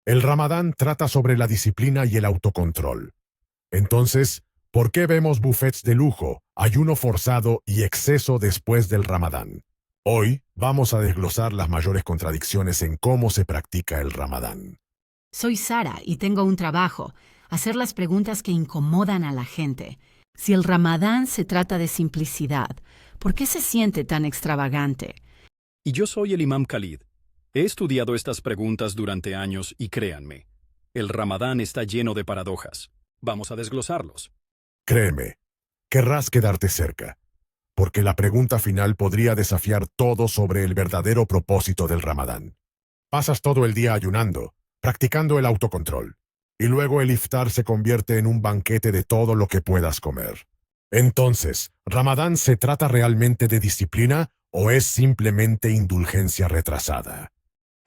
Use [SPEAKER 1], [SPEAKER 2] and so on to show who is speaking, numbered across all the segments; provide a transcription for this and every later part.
[SPEAKER 1] El Ramadán trata sobre la disciplina y el autocontrol. Entonces, ¿por qué vemos buffets de lujo, ayuno forzado y exceso después del Ramadán? Hoy vamos a desglosar las mayores contradicciones en cómo se practica el Ramadán.
[SPEAKER 2] Soy Sara y tengo un trabajo, hacer las preguntas que incomodan a la gente. Si el Ramadán se trata de simplicidad, ¿por qué se siente tan extravagante?
[SPEAKER 3] Y yo soy el Imam Khalid. He estudiado estas preguntas durante años y créanme, el Ramadán está lleno de paradojas. Vamos a desglosarlos.
[SPEAKER 1] Créeme, querrás quedarte cerca, porque la pregunta final podría desafiar todo sobre el verdadero propósito del Ramadán. Pasas todo el día ayunando, practicando el autocontrol, y luego el iftar se convierte en un banquete de todo lo que puedas comer. Entonces, ¿Ramadán se trata realmente de disciplina o es simplemente indulgencia retrasada?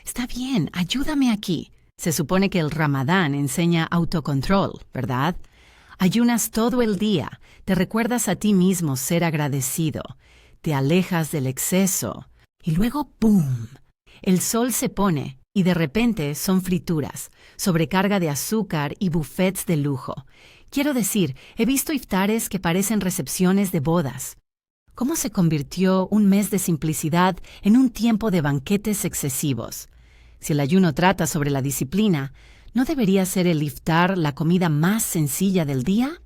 [SPEAKER 2] Está bien, ayúdame aquí. Se supone que el Ramadán enseña autocontrol, ¿verdad? Ayunas todo el día, te recuerdas a ti mismo ser agradecido, te alejas del exceso, y luego ¡pum! El sol se pone y de repente son frituras, sobrecarga de azúcar y buffets de lujo. Quiero decir, he visto iftares que parecen recepciones de bodas. ¿Cómo se convirtió un mes de simplicidad en un tiempo de banquetes excesivos? Si el ayuno trata sobre la disciplina, ¿no debería ser el iftar la comida más sencilla del día?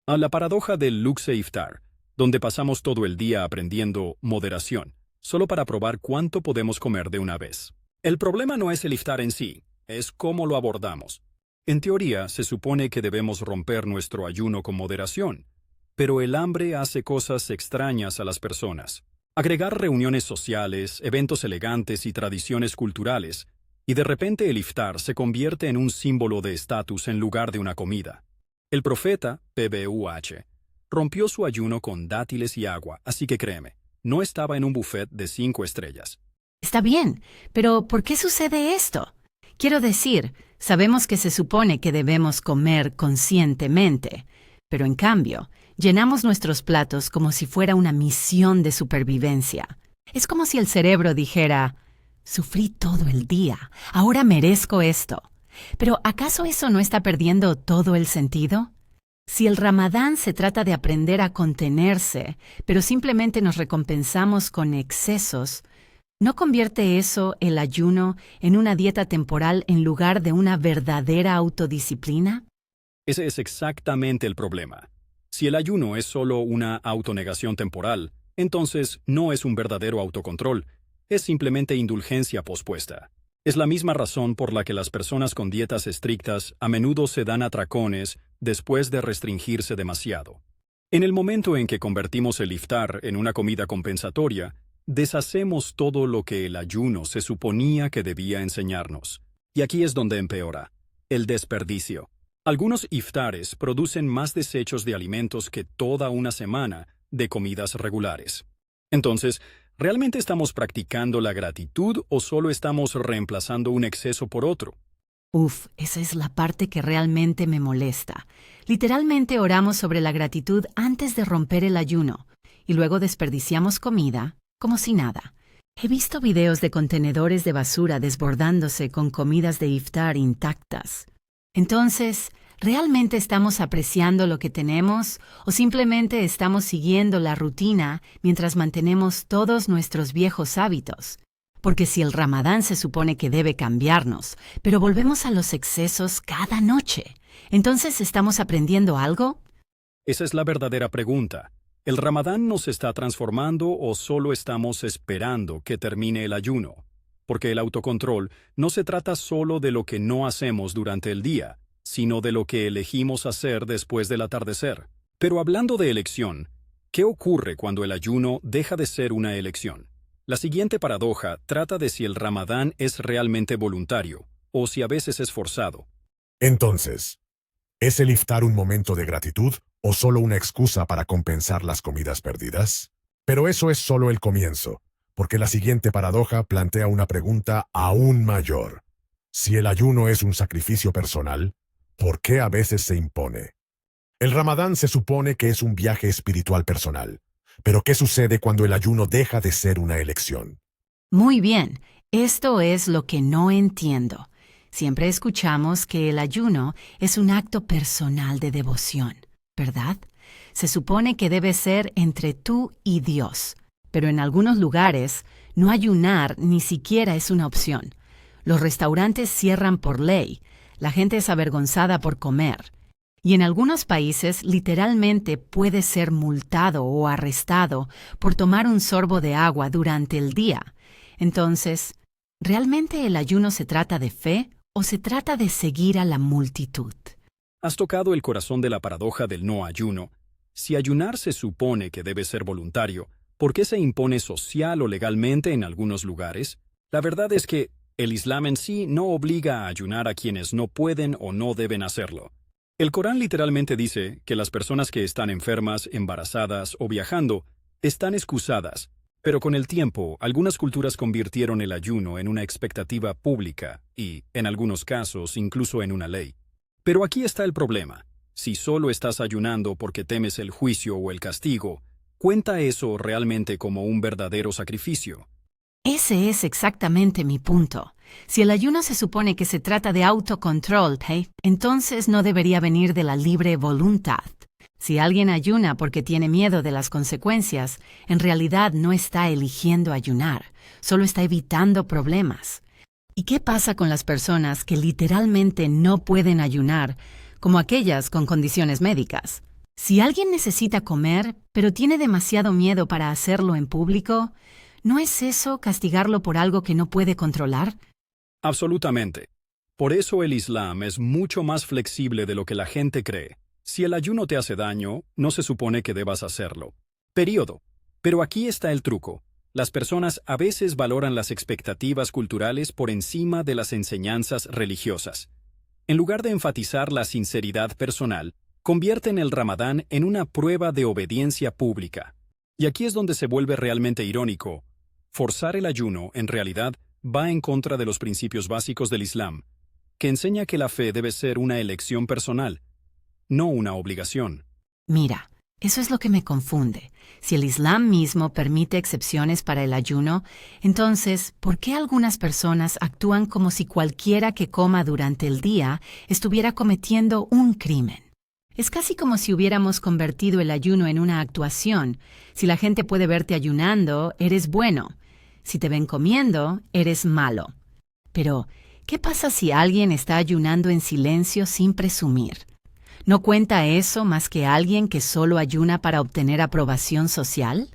[SPEAKER 3] A la paradoja del luxe iftar, donde pasamos todo el día aprendiendo moderación, solo para probar cuánto podemos comer de una vez. El problema no es el iftar en sí, es cómo lo abordamos. En teoría, se supone que debemos romper nuestro ayuno con moderación, pero el hambre hace cosas extrañas a las personas. Agregar reuniones sociales, eventos elegantes y tradiciones culturales, y de repente el iftar se convierte en un símbolo de estatus en lugar de una comida. El profeta, PBUH, rompió su ayuno con dátiles y agua, así que créeme, no estaba en un buffet de 5 estrellas.
[SPEAKER 2] Está bien, pero ¿por qué sucede esto? Quiero decir, sabemos que se supone que debemos comer conscientemente, pero en cambio, llenamos nuestros platos como si fuera una misión de supervivencia. Es como si el cerebro dijera, sufrí todo el día, ahora merezco esto. Pero ¿acaso eso no está perdiendo todo el sentido? Si el Ramadán se trata de aprender a contenerse, pero simplemente nos recompensamos con excesos, ¿no convierte eso el ayuno en una dieta temporal en lugar de una verdadera autodisciplina?
[SPEAKER 3] Ese es exactamente el problema. Si el ayuno es solo una autonegación temporal, entonces no es un verdadero autocontrol, es simplemente indulgencia pospuesta. Es la misma razón por la que las personas con dietas estrictas a menudo se dan atracones después de restringirse demasiado. En el momento en que convertimos el iftar en una comida compensatoria, deshacemos todo lo que el ayuno se suponía que debía enseñarnos. Y aquí es donde empeora: el desperdicio. Algunos iftares producen más desechos de alimentos que toda una semana de comidas regulares. Entonces, ¿realmente estamos practicando la gratitud o solo estamos reemplazando un exceso por otro?
[SPEAKER 2] Esa es la parte que realmente me molesta. Literalmente oramos sobre la gratitud antes de romper el ayuno, y luego desperdiciamos comida como si nada. He visto videos de contenedores de basura desbordándose con comidas de iftar intactas. Entonces, ¿realmente estamos apreciando lo que tenemos o simplemente estamos siguiendo la rutina mientras mantenemos todos nuestros viejos hábitos? Porque si el Ramadán se supone que debe cambiarnos, pero volvemos a los excesos cada noche, ¿entonces estamos aprendiendo algo?
[SPEAKER 3] Esa es la verdadera pregunta. ¿El Ramadán nos está transformando o solo estamos esperando que termine el ayuno? Porque el autocontrol no se trata solo de lo que no hacemos durante el día, sino de lo que elegimos hacer después del atardecer. Pero hablando de elección, ¿qué ocurre cuando el ayuno deja de ser una elección? La siguiente paradoja trata de si el Ramadán es realmente voluntario, o si a veces es forzado.
[SPEAKER 1] Entonces, ¿es el iftar un momento de gratitud o solo una excusa para compensar las comidas perdidas? Pero eso es solo el comienzo, porque la siguiente paradoja plantea una pregunta aún mayor. Si el ayuno es un sacrificio personal, ¿por qué a veces se impone? El Ramadán se supone que es un viaje espiritual personal, pero ¿qué sucede cuando el ayuno deja de ser una elección?
[SPEAKER 2] Muy bien, esto es lo que no entiendo. Siempre escuchamos que el ayuno es un acto personal de devoción, ¿verdad? Se supone que debe ser entre tú y Dios, pero en algunos lugares no ayunar ni siquiera es una opción. Los restaurantes cierran por ley, la gente es avergonzada por comer, y en algunos países literalmente puede ser multado o arrestado por tomar un sorbo de agua durante el día. Entonces, ¿realmente el ayuno se trata de fe o se trata de seguir a la multitud?
[SPEAKER 3] Has tocado el corazón de la paradoja del no ayuno. Si ayunar se supone que debe ser voluntario, ¿por qué se impone social o legalmente en algunos lugares? La verdad es que el Islam en sí no obliga a ayunar a quienes no pueden o no deben hacerlo. El Corán literalmente dice que las personas que están enfermas, embarazadas o viajando están excusadas, pero con el tiempo algunas culturas convirtieron el ayuno en una expectativa pública y, en algunos casos, incluso en una ley. Pero aquí está el problema. Si solo estás ayunando porque temes el juicio o el castigo, ¿cuenta eso realmente como un verdadero sacrificio?
[SPEAKER 2] Ese es exactamente mi punto. Si el ayuno se supone que se trata de autocontrol, entonces no debería venir de la libre voluntad. Si alguien ayuna porque tiene miedo de las consecuencias, en realidad no está eligiendo ayunar, solo está evitando problemas. ¿Y qué pasa con las personas que literalmente no pueden ayunar, como aquellas con condiciones médicas? Si alguien necesita comer, pero tiene demasiado miedo para hacerlo en público, ¿no es eso castigarlo por algo que no puede controlar?
[SPEAKER 3] Absolutamente. Por eso el Islam es mucho más flexible de lo que la gente cree. Si el ayuno te hace daño, no se supone que debas hacerlo. Período. Pero aquí está el truco. Las personas a veces valoran las expectativas culturales por encima de las enseñanzas religiosas. En lugar de enfatizar la sinceridad personal, convierten el Ramadán en una prueba de obediencia pública. Y aquí es donde se vuelve realmente irónico. Forzar el ayuno, en realidad, va en contra de los principios básicos del Islam, que enseña que la fe debe ser una elección personal, no una obligación.
[SPEAKER 2] Mira, eso es lo que me confunde. Si el Islam mismo permite excepciones para el ayuno, entonces, ¿por qué algunas personas actúan como si cualquiera que coma durante el día estuviera cometiendo un crimen? Es casi como si hubiéramos convertido el ayuno en una actuación. Si la gente puede verte ayunando, eres bueno. Si te ven comiendo, eres malo. Pero, ¿qué pasa si alguien está ayunando en silencio sin presumir? ¿No cuenta eso más que alguien que solo ayuna para obtener aprobación social?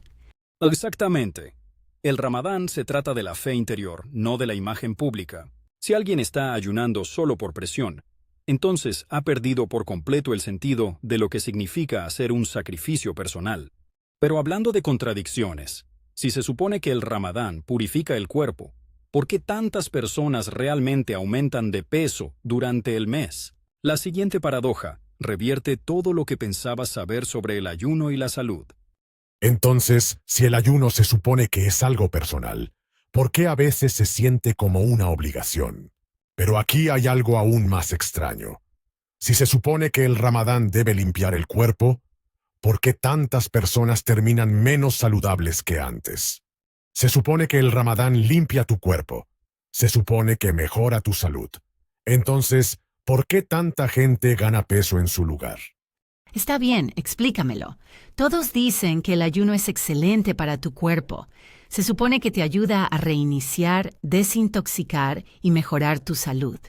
[SPEAKER 3] Exactamente. El Ramadán se trata de la fe interior, no de la imagen pública. Si alguien está ayunando solo por presión, entonces ha perdido por completo el sentido de lo que significa hacer un sacrificio personal. Pero hablando de contradicciones, si se supone que el Ramadán purifica el cuerpo, ¿por qué tantas personas realmente aumentan de peso durante el mes? La siguiente paradoja revierte todo lo que pensabas saber sobre el ayuno y la salud.
[SPEAKER 1] Entonces, si el ayuno se supone que es algo personal, ¿por qué a veces se siente como una obligación? Pero aquí hay algo aún más extraño. Si se supone que el Ramadán debe limpiar el cuerpo, ¿por qué tantas personas terminan menos saludables que antes? Se supone que el Ramadán limpia tu cuerpo. Se supone que mejora tu salud. Entonces, ¿por qué tanta gente gana peso en su lugar?
[SPEAKER 2] Está bien, explícamelo. Todos dicen que el ayuno es excelente para tu cuerpo. Se supone que te ayuda a reiniciar, desintoxicar y mejorar tu salud.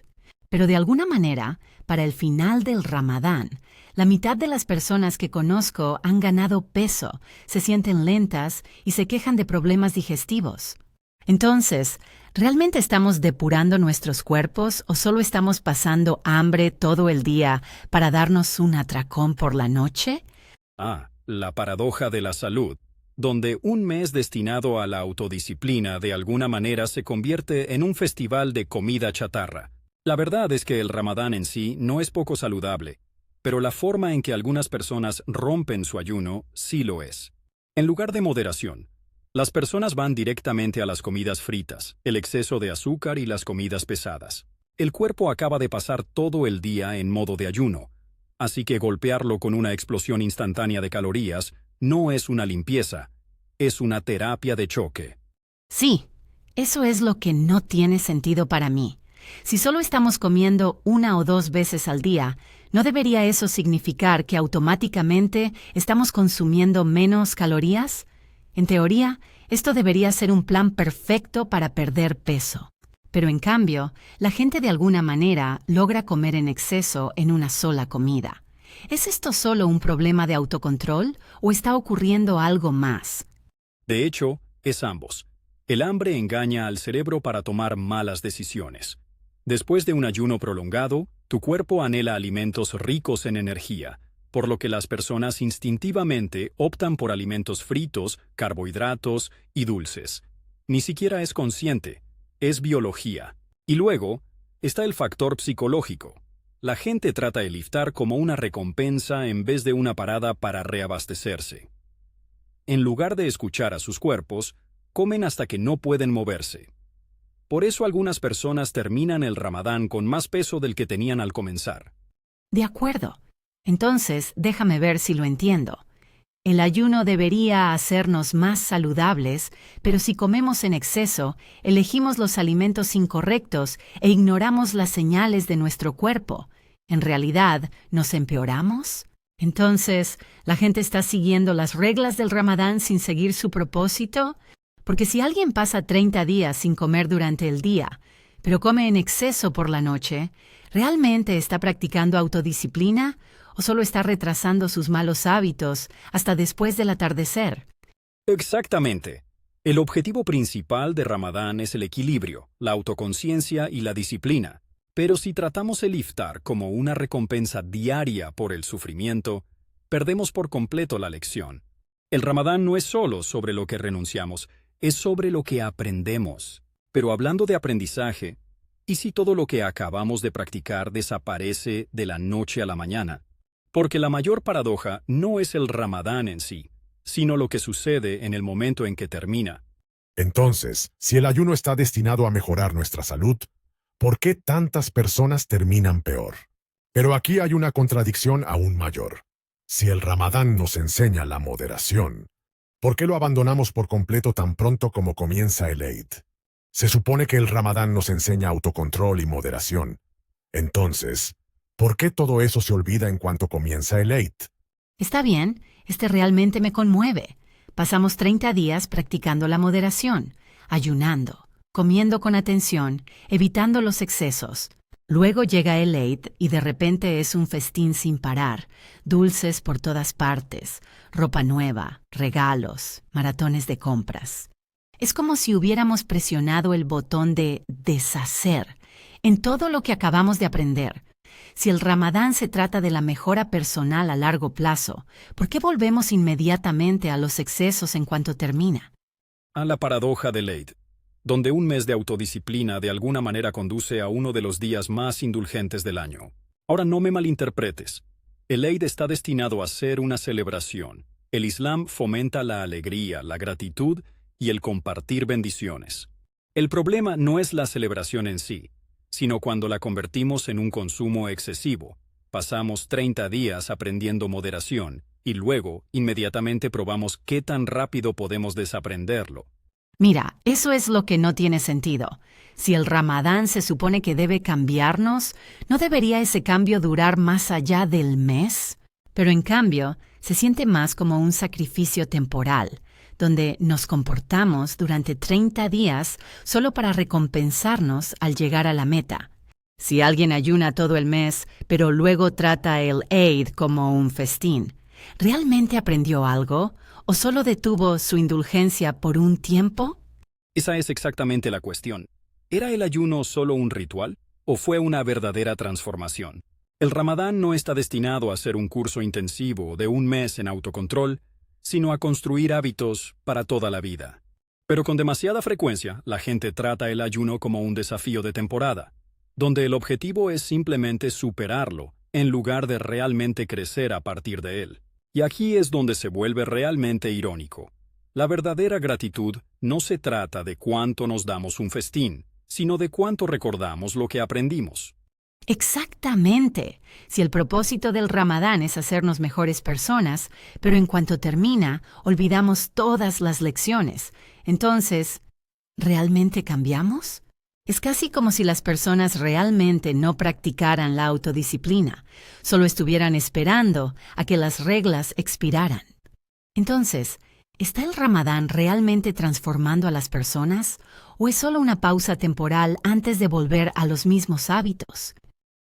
[SPEAKER 2] Pero de alguna manera, para el final del Ramadán, la mitad de las personas que conozco han ganado peso, se sienten lentas y se quejan de problemas digestivos. Entonces, ¿realmente estamos depurando nuestros cuerpos o solo estamos pasando hambre todo el día para darnos un atracón por la noche?
[SPEAKER 3] La paradoja de la salud, donde un mes destinado a la autodisciplina de alguna manera se convierte en un festival de comida chatarra. La verdad es que el Ramadán en sí no es poco saludable, pero la forma en que algunas personas rompen su ayuno sí lo es. En lugar de moderación, las personas van directamente a las comidas fritas, el exceso de azúcar y las comidas pesadas. El cuerpo acaba de pasar todo el día en modo de ayuno, así que golpearlo con una explosión instantánea de calorías no es una limpieza, es una terapia de choque.
[SPEAKER 2] Sí, eso es lo que no tiene sentido para mí. Si solo estamos comiendo 1 o 2 veces al día, ¿no debería eso significar que automáticamente estamos consumiendo menos calorías? En teoría, esto debería ser un plan perfecto para perder peso. Pero en cambio, la gente de alguna manera logra comer en exceso en una sola comida. ¿Es esto solo un problema de autocontrol o está ocurriendo algo más?
[SPEAKER 3] De hecho, es ambos. El hambre engaña al cerebro para tomar malas decisiones. Después de un ayuno prolongado, tu cuerpo anhela alimentos ricos en energía, por lo que las personas instintivamente optan por alimentos fritos, carbohidratos y dulces. Ni siquiera es consciente, es biología. Y luego, está el factor psicológico. La gente trata el iftar como una recompensa en vez de una parada para reabastecerse. En lugar de escuchar a sus cuerpos, comen hasta que no pueden moverse. Por eso algunas personas terminan el Ramadán con más peso del que tenían al comenzar.
[SPEAKER 2] De acuerdo. Entonces, déjame ver si lo entiendo. El ayuno debería hacernos más saludables, pero si comemos en exceso, elegimos los alimentos incorrectos e ignoramos las señales de nuestro cuerpo. ¿En realidad nos empeoramos? Entonces, ¿la gente está siguiendo las reglas del Ramadán sin seguir su propósito? Porque si alguien pasa 30 días sin comer durante el día, pero come en exceso por la noche, ¿realmente está practicando autodisciplina o solo está retrasando sus malos hábitos hasta después del atardecer?
[SPEAKER 3] Exactamente. El objetivo principal de Ramadán es el equilibrio, la autoconciencia y la disciplina. Pero si tratamos el iftar como una recompensa diaria por el sufrimiento, perdemos por completo la lección. El Ramadán no es solo sobre lo que renunciamos, es sobre lo que aprendemos. Pero hablando de aprendizaje, ¿y si todo lo que acabamos de practicar desaparece de la noche a la mañana? Porque la mayor paradoja no es el Ramadán en sí, sino lo que sucede en el momento en que termina.
[SPEAKER 1] Entonces, si el ayuno está destinado a mejorar nuestra salud, ¿por qué tantas personas terminan peor? Pero aquí hay una contradicción aún mayor. Si el Ramadán nos enseña la moderación, ¿por qué lo abandonamos por completo tan pronto como comienza el Eid? Se supone que el Ramadán nos enseña autocontrol y moderación. Entonces, ¿por qué todo eso se olvida en cuanto comienza el Eid?
[SPEAKER 2] Está bien, realmente me conmueve. Pasamos 30 días practicando la moderación, ayunando, comiendo con atención, evitando los excesos. Luego llega el Eid y de repente es un festín sin parar, dulces por todas partes, ropa nueva, regalos, maratones de compras. Es como si hubiéramos presionado el botón de deshacer en todo lo que acabamos de aprender. Si el Ramadán se trata de la mejora personal a largo plazo, ¿por qué volvemos inmediatamente a los excesos en cuanto termina?
[SPEAKER 3] A la paradoja del Eid, donde un mes de autodisciplina de alguna manera conduce a uno de los días más indulgentes del año. Ahora no me malinterpretes. El Eid está destinado a ser una celebración. El Islam fomenta la alegría, la gratitud y el compartir bendiciones. El problema no es la celebración en sí, sino cuando la convertimos en un consumo excesivo. Pasamos 30 días aprendiendo moderación y luego inmediatamente probamos qué tan rápido podemos desaprenderlo.
[SPEAKER 2] Mira, eso es lo que no tiene sentido. Si el Ramadán se supone que debe cambiarnos, ¿no debería ese cambio durar más allá del mes? Pero en cambio, se siente más como un sacrificio temporal, donde nos comportamos durante 30 días solo para recompensarnos al llegar a la meta. Si alguien ayuna todo el mes, pero luego trata el Eid como un festín, ¿realmente aprendió algo o solo detuvo su indulgencia por un tiempo?
[SPEAKER 3] Esa es exactamente la cuestión. ¿Era el ayuno solo un ritual o fue una verdadera transformación? El Ramadán no está destinado a ser un curso intensivo de un mes en autocontrol, sino a construir hábitos para toda la vida. Pero con demasiada frecuencia, la gente trata el ayuno como un desafío de temporada, donde el objetivo es simplemente superarlo, en lugar de realmente crecer a partir de él. Y aquí es donde se vuelve realmente irónico. La verdadera gratitud no se trata de cuánto nos damos un festín, sino de cuánto recordamos lo que aprendimos.
[SPEAKER 2] Exactamente. Si el propósito del Ramadán es hacernos mejores personas, pero en cuanto termina, olvidamos todas las lecciones, entonces, ¿realmente cambiamos? Es casi como si las personas realmente no practicaran la autodisciplina, solo estuvieran esperando a que las reglas expiraran. Entonces, ¿está el Ramadán realmente transformando a las personas o es solo una pausa temporal antes de volver a los mismos hábitos?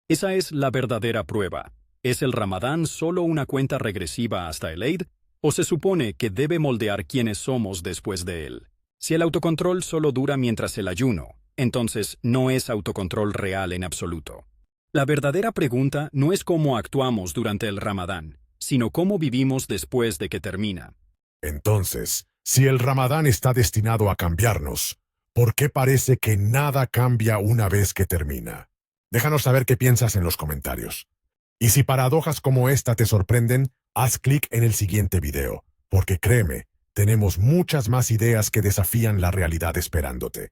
[SPEAKER 3] Esa es la verdadera prueba. ¿Es el Ramadán solo una cuenta regresiva hasta el Eid? ¿O se supone que debe moldear quiénes somos después de él? Si el autocontrol solo dura mientras el ayuno, entonces no es autocontrol real en absoluto. La verdadera pregunta no es cómo actuamos durante el Ramadán, sino cómo vivimos después de que termina.
[SPEAKER 1] Entonces, si el Ramadán está destinado a cambiarnos, ¿por qué parece que nada cambia una vez que termina? Déjanos saber qué piensas en los comentarios. Y si paradojas como esta te sorprenden, haz clic en el siguiente video, porque créeme, tenemos muchas más ideas que desafían la realidad esperándote.